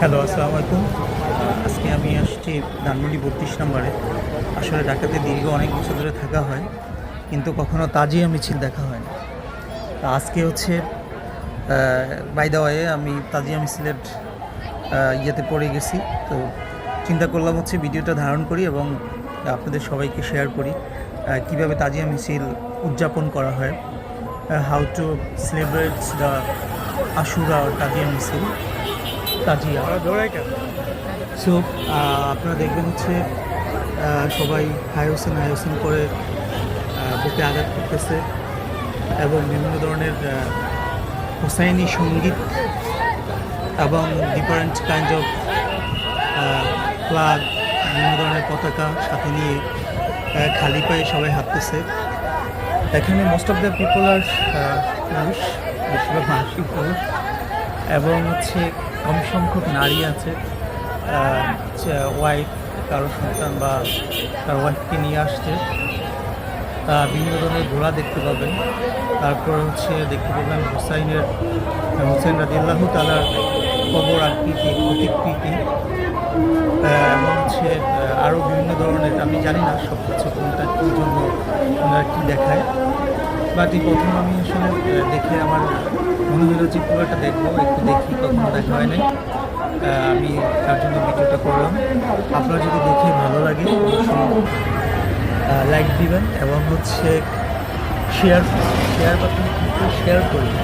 Hello, আসসালামু আলাইকুম। আজকে আমি আসছি ধানমন্ডি 32 নম্বরে। আসলে ঢাকাতে দীর্ঘ অনেক বছর ধরে থাকা হয়, কিন্তু কখনো তাজিয়া মিছিল দেখা হয় না। তো আজকে হচ্ছে বাই দ্য ওয়ে আমি তাজিয়া মিছিলের ইয়েতে পড়ে গেছি। তো চিন্তা করলাম হচ্ছে ভিডিওটা ধারণ করি এবং আপনাদের সবাইকে শেয়ার করি কীভাবে তাজিয়া মিছিল উদযাপন করা হয়, হাউ টু সেলিব্রেট দ্য আশুরা তাজিয়া মিছিল তাজিয়া। সো আপনারা দেখবেন হচ্ছে সবাই হাই হোসেন করে বুকে আঘাত করতেছে এবং বিভিন্ন ধরনের হোসাইনি সঙ্গীত এবং ডিফারেন্ট কাইন্ড অফ ফ্ল্যাগ, বিভিন্ন ধরনের পতাকা সাথে নিয়ে খালি পায়ে সবাই হাঁটতেছে। এখানে মোস্ট অফ দ্য পিপল আর পুরুষ, বেশিরভাগ মানুষই পুরুষ, এবং হচ্ছে কম সংখ্যক নারী আছে। ওয়াইফ, কারো সন্তান বা তার ওয়াইফকে নিয়ে আসছে। বিভিন্ন ধরনের ঘোড়া দেখতে পাবেন। তারপর হচ্ছে দেখতে পাবেন হোসেন রাদিয়াল্লাহু তাআলার কবর আকৃতি, প্রতিকৃতি, এবং হচ্ছে আরও বিভিন্ন ধরনের, আমি জানি না সব কিছু কোনটা কী জন্য ওনারা কী দেখায়, বাট এই প্রথম আমি আসলে দেখে আমার মনে হলো যে পুরোটা দেখবো, একটু দেখি, কখনো দেখা হয় নাই। আমি তার জন্য ভিডিওটা করলাম। আপনারা যদি দেখে ভালো লাগে অবশ্যই লাইক দিবেন এবং হচ্ছে শেয়ার বাটন কিন্তু শেয়ার করবেন।